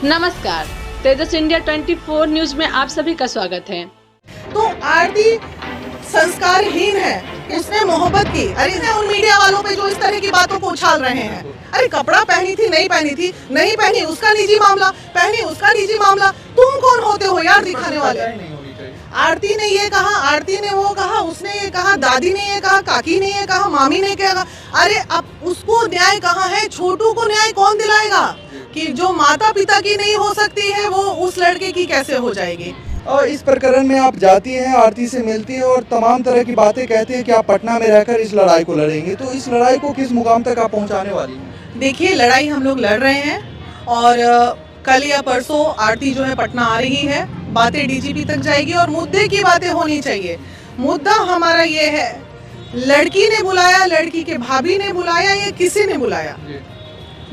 नमस्कार, तेजस India 24 news में आप सभी का स्वागत है। तो आरती संस्कारहीन है, उसने मोहब्बत की। अरे उन मीडिया वालों पे जो इस तरह की बातों को उछाल रहे हैं, अरे कपड़ा पहनी थी नहीं पहनी थी, नहीं पहनी उसका निजी मामला, पहनी उसका निजी मामला। तुम कौन होते हो यार दिखाने वाले? आरती ने ये कहा, आरती ने वो कहा, उसने ये कहा, दादी ने ये कहा, काकी ने ये कहा, मामी ने क्या कहा। अरे अब उसको न्याय कहाँ है? छोटू को न्याय कौन दिलाएगा कि जो माता पिता की नहीं हो सकती है वो उस लड़के की कैसे हो जाएगी? और इस प्रकरण में आप जाती हैं, आरती से मिलती हैं और तमाम तरह की बातें कहते हैं कि आप पटना में रहकर इस लड़ाई को लड़ेंगे। तो इस लड़ाई को किस मुकाम तक आप पहुंचाने वाली हैं? देखिए, लड़ाई हम लोग लड़ रहे हैं और कल या परसों आरती जो है पटना आ रही है, बातें डीजीपी तक जाएगी और मुद्दे की बातें होनी चाहिए। मुद्दा हमारा ये है, लड़की ने बुलाया, लड़की के भाभी ने बुलाया, ये किसी ने बुलाया,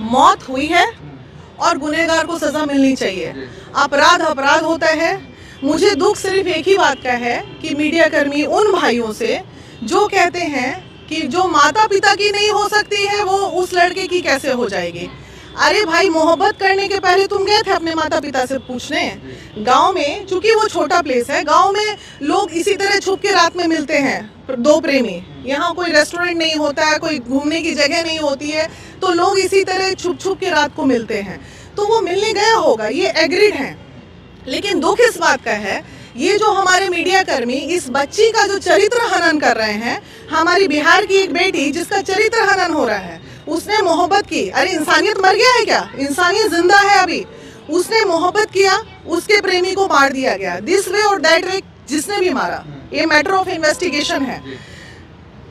मौत हुई है और गुनहगार को सजा मिलनी चाहिए। अपराध अपराध होता है। मुझे दुख सिर्फ एक ही बात का है कि मीडिया कर्मी उन भाइयों से जो कहते हैं कि जो माता पिता की नहीं हो सकती है वो उस लड़के की कैसे हो जाएगी। अरे भाई, मोहब्बत करने के पहले तुम गए थे अपने माता पिता से पूछने? गांव में, चूंकि वो छोटा प्लेस है, गांव में लोग इसी तरह छुप के रात में मिलते हैं, दो प्रेमी। यहाँ कोई रेस्टोरेंट नहीं होता है, कोई घूमने की जगह नहीं होती है, तो लोग इसी तरह छुप छुप के रात को मिलते हैं। तो वो मिलने गया होगा, ये एग्रीड है। लेकिन दुख इस बात का है, ये जो हमारे मीडिया कर्मी इस बच्ची का जो चरित्र हनन कर रहे हैं, हमारी बिहार की एक बेटी जिसका चरित्र हनन हो रहा है, उसने मोहब्बत की। अरे इंसानियत मर गया है क्या? इंसानियत जिंदा है अभी। उसने मोहब्बत किया, उसके प्रेमी को मार दिया गया, दिस वे और दैट वे, जिसने भी मारा, ये मैटर ऑफ इन्वेस्टिगेशन है।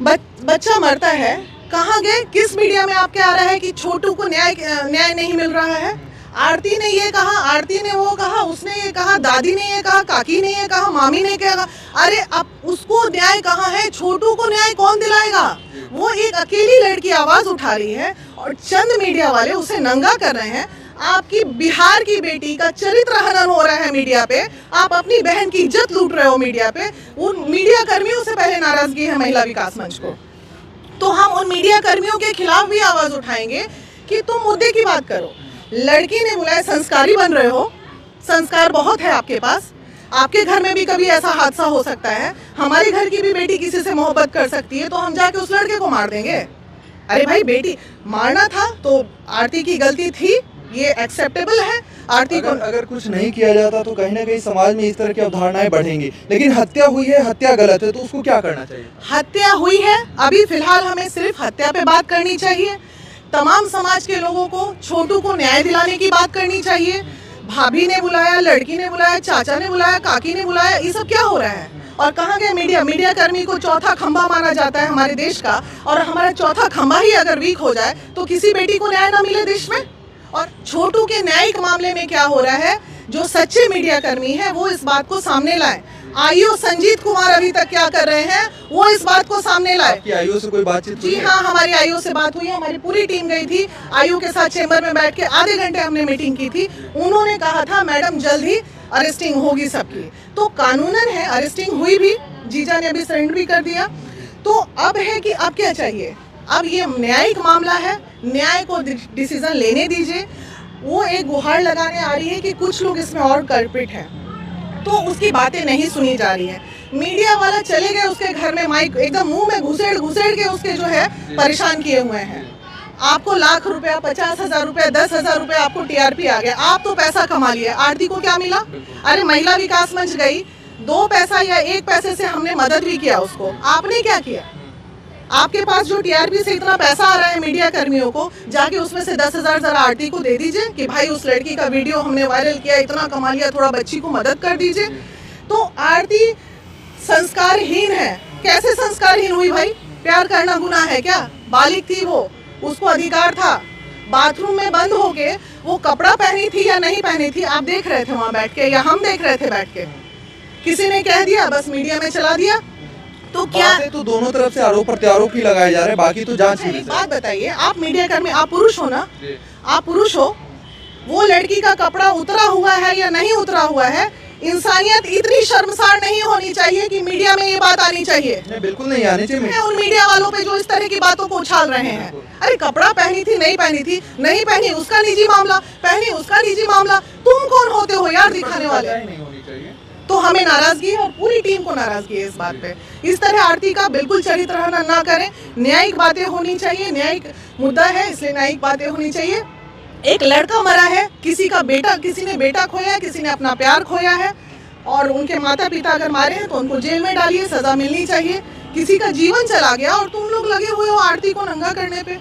बच्चा मरता है, कहाँ गए? किस मीडिया में आपके आ रहा है कि छोटू को न्याय नहीं मिल रहा है? आरती ने ये कहा, आरती ने वो कहा, उसने ये कहा, दादी ने ये कहा, काकी ने ये कहा, मामी ने क्या कहा। अरे अब उसको न्याय कहाँ है? छोटू को न्याय कौन दिलाएगा? वो एक अकेली लड़की आवाज उठा रही है और चंद मीडिया वाले उसे नंगा कर रहे हैं। आपकी बिहार की बेटी का चरित्र हनन हो रहा है मीडिया पे, आप अपनी बहन की इज्जत लूट रहे हो मीडिया पे। उन मीडिया कर्मियों से पहले नाराजगी है महिला विकास मंच को, तो हम उन मीडिया कर्मियों के खिलाफ भी आवाज उठाएंगे कि तुम मुद्दे की बात करो। लड़की ने बुलाया, संस्कारी बन रहे हो, संस्कार बहुत है आपके पास, आपके घर में भी कभी ऐसा हादसा हो सकता है, हमारे घर की भी बेटी किसी से मोहब्बत कर सकती है, तो हम जाके उस लड़के को मार देंगे? अरे भाई, बेटी मारना था तो आरती की गलती थी, ये एक्सेप्टेबल है। आरती को अगर कुछ नहीं किया जाता तो कहीं ना कहीं समाज में इस तरह की अवधारणाएं बढ़ेंगी, लेकिन हत्या हुई है, हत्या गलत है, तो उसको क्या करना चाहिए? हत्या हुई है, अभी फिलहाल हमें सिर्फ हत्या पे बात करनी चाहिए। तमाम समाज के लोगों को छोटू को न्याय दिलाने की बात करनी चाहिए। भाभी ने बुलाया, लड़की ने बुलाया, चाचा ने बुलाया, काकी ने बुलाया, ये सब क्या हो रहा है? और कहाँ गए मीडिया? मीडिया कर्मी को चौथा खंभा माना जाता है हमारे देश का, और हमारा चौथा खंभा ही अगर वीक हो जाए तो किसी बेटी को न्याय ना मिले देश में। और छोटू के न्यायिक मामले में क्या हो रहा है, जो सच्चे मीडिया कर्मी है वो इस बात को सामने लाए। आईओ संजीत कुमार अभी तक क्या कर रहे हैं, वो इस बात को सामने लाए। आईओ से कोई बातचीत? जी हाँ, हमारी आईओ से बात हुई है, हमारी पूरी टीम गई थी आईओ के साथ, चेंबर में बैठ के आधे घंटे हमने मीटिंग की थी। उन्होंने कहा था मैडम जल्द ही अरेस्टिंग होगी सबकी, तो कानूनन है, अरेस्टिंग हुई भी, जीजा ने अभी सरेंडर भी कर दिया। तो अब है कि अब क्या चाहिए? अब ये न्यायिक मामला है, न्याय को डिसीजन लेने दीजिए। वो एक गुहार लगाने आ रही है कि कुछ लोग इसमें और कल्प्रिट हैं, तो उसकी बातें नहीं सुनी जा रही है। मीडिया वाला चले गए उसके घर में, माइक एकदम मुंह में घुसेड़ के उसके जो है परेशान किए हुए हैं। आपको लाख रुपया, 50,000 रुपया, 10,000 रुपया आपको टीआरपी आ गया, आप तो पैसा कमा लिया, आरती को क्या मिला? अरे महिला विकास मंच गई, 2 पैसा या 1 पैसे से हमने मदद भी किया उसको, आपने क्या किया? आपके पास जो टीआरपी से इतना पैसा आ रहा है मीडिया कर्मियों को, जाके उसमें से 10,000 जरा आरती को दे दीजिए कि भाई उस लड़की का वीडियो हमने वायरल किया, इतना कमा लिया, थोड़ा बच्ची को मदद कर दीजिए। तो आरती संस्कारहीन है। कैसे संस्कारहीन हुई भाई? प्यार करना गुनाह है क्या? बालिग थी वो, उसको अधिकार था। बाथरूम में बंद होके वो कपड़ा पहनी थी या नहीं पहनी थी, आप देख रहे थे वहां बैठ के, या हम देख रहे थे बैठ के? किसी ने कह दिया, बस मीडिया में चला दिया। तो क्या तो दोनों तरफ से आरोप प्रत्यारोप ही लगाए जा रहे हैं, बाकी तो जांच की। बात बताइए, आप मीडिया कर्मी, आप पुरुष हो ना, आप पुरुष हो, वो लड़की का कपड़ा उतरा हुआ है या नहीं उतरा हुआ है, इंसानियत इतनी शर्मसार नहीं होनी चाहिए कि मीडिया में ये बात आनी चाहिए। नहीं, बिल्कुल नहीं आनी चाहिए। उन मीडिया वालों पे जो इस तरह की बातों को उछाल रहे हैं, अरे कपड़ा पहनी थी नहीं पहनी थी, नहीं पहनी उसका निजी मामला, पहनी उसका निजी मामला, तुम कौन होते हो यार दिखाने वाले? नहीं होनी चाहिए। तो हमें नाराजगी है और पूरी टीम को नाराजगी है इस बात पे। इस तरह आरती का बिल्कुल चरित्र हनन ना करें। न्यायिक बातें होनी चाहिए, न्यायिक मुद्दा है इसलिए न्यायिक बातें होनी चाहिए। एक लड़का मरा है, किसी ने बेटा खोया है, किसी ने अपना प्यार खोया है, और उनके माता पिता अगर मारे हैं तो उनको जेल में डालिए, सजा मिलनी चाहिए। किसी का जीवन चला गया और तुम लोग लगे हुए हो आरती को नंगा करने पे,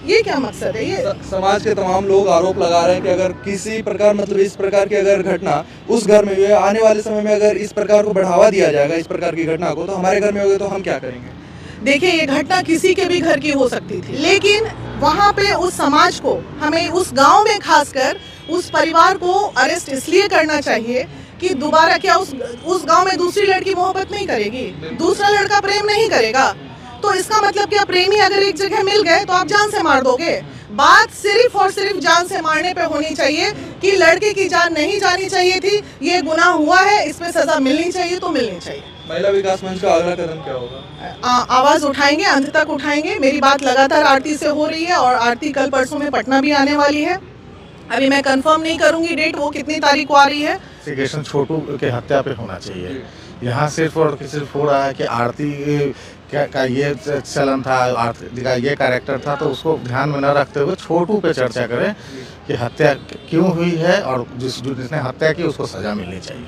ये क्या मकसद है? ये समाज के तमाम लोग आरोप लगा रहे हैं कि अगर किसी प्रकार मतलब इस प्रकार की अगर घटना उस घर में हुई है, आने वाले समय में अगर इस प्रकार को बढ़ावा दिया जाएगा इस प्रकार की घटना को, तो हमारे घर में होगी तो हम क्या करेंगे? देखिए, ये घटना किसी के भी घर की हो सकती थी, लेकिन वहाँ पे उस समाज को, हमें उस गांव में खासकर उस परिवार को अरेस्ट इसलिए करना चाहिए कि दोबारा क्या उस गांव में दूसरी लड़की मोहब्बत नहीं करेगी, दूसरा लड़का प्रेम नहीं करेगा। तो इसका मतलब क्या, प्रेमी अगर एक जगह मिल गए तो आप जान से मार दोगे? बात सिर्फ और सिर्फ जान से मारने पे होनी चाहिए कि लड़के की जान नहीं जानी चाहिए थी, ये गुनाह हुआ है, इसमें सजा मिलनी चाहिए तो मिलनी चाहिए। महिला विकास मंच का अगला कदम क्या होगा? आवाज उठाएंगे, अंत तक उठाएंगे। मेरी बात लगातार आरती से हो रही है और आरती कल परसों में पटना भी आने वाली है। अभी मैं कंफर्म नहीं करूंगी डेट, वो कितनी तारीख को आ रही है। इन्वेस्टिगेशन छोटू के हत्या पे होना चाहिए। यहाँ सिर्फ और सिर्फ हो रहा है कि आरती का ये चलन था, आरती का ये कैरेक्टर था, तो उसको ध्यान में न रखते हुए छोटू पे चर्चा करें कि हत्या क्यों हुई है और जिसने हत्या की उसको सजा मिलनी चाहिए।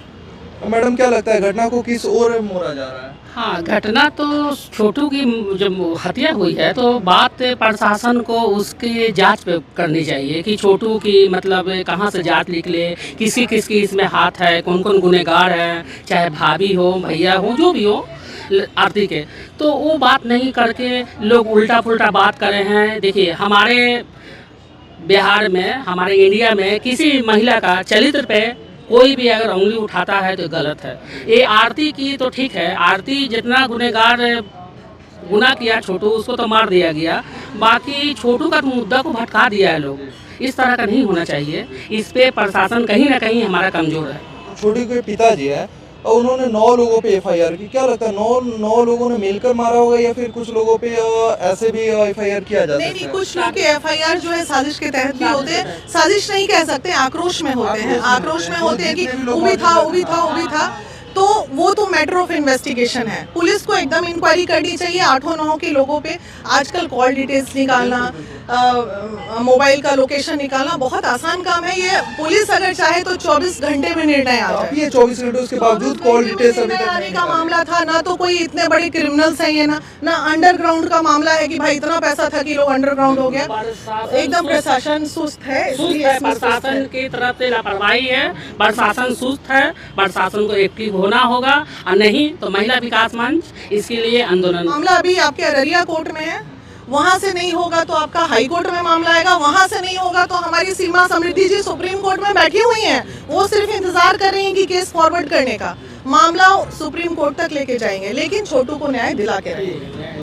मैडम, क्या लगता है घटना को किस ओर मोड़ा जा रहा है? हाँ, घटना तो छोटू की जब हत्या हुई है तो बात प्रशासन को उसकी जांच पे करनी चाहिए कि छोटू की मतलब कहाँ से जात निकले, किसी किसकी इसमें हाथ है, कौन कौन गुनहगार है, चाहे भाभी हो भैया हो जो भी हो आरती के, तो वो बात नहीं करके लोग उल्टा पुल्टा बात कर रहे हैं। देखिए, हमारे बिहार में, हमारे इंडिया में किसी महिला का चरित्र पे कोई भी अगर उंगली उठाता है तो गलत है। ये आरती की तो ठीक है, आरती जितना गुनहगार गुनाह किया छोटू उसको तो मार दिया गया, बाकी छोटू का मुद्दा को भटका दिया है लोग। इस तरह का नहीं होना चाहिए, इस पे प्रशासन कहीं ना कहीं हमारा कमज़ोर है। छोटू के पिताजी है और उन्होंने 9 लोगों पे एफआईआर की, क्या लगता है 9 लोगों ने मिलकर मारा होगा या फिर कुछ लोगों पे ऐसे भी एफआईआर किया जा सकता है? नहीं, कुछ लोग के एफआईआर जो है साजिश के तहत भी होते हैं। साजिश नहीं कह सकते, आक्रोश में होते हैं, आक्रोश में होते हैं कि वो भी था। तो वो तो मैटर ऑफ इन्वेस्टिगेशन है, पुलिस को एकदम इंक्वायरी करनी चाहिए 8-9 के लोगों पे। आजकल कॉल डिटेल्स निकालना, मोबाइल का लोकेशन निकालना बहुत आसान काम है। ये पुलिस अगर चाहे तो 24 घंटे में निर्णय आ जाए। ये 24 घंटे उसके बावजूद कॉल डिटेल्स अभी तक आने का मामला था ना, तो कोई इतने बड़े क्रिमिनल्स हैं ये ना अंडरग्राउंड का मामला है कि भाई इतना पैसा था कि लोग अंडरग्राउंड हो गया। एकदम प्रशासन सुस्त है, प्रशासन की तरफ से लापरवाही है, प्रशासन सुस्त है, प्रशासन को एक्टिव होना होगा, और नहीं तो महिला विकास मंच इसके लिए आंदोलन। मामला अभी आपके अररिया कोर्ट में है, वहाँ से नहीं होगा तो आपका हाई कोर्ट में मामला आएगा, वहाँ से नहीं होगा तो हमारी सीमा समृद्धि जी सुप्रीम कोर्ट में बैठी हुई हैं, वो सिर्फ इंतजार कर रही हैं कि केस फॉरवर्ड करने का। मामला सुप्रीम कोर्ट तक लेके जाएंगे, लेकिन छोटू को न्याय दिला के रहेंगे।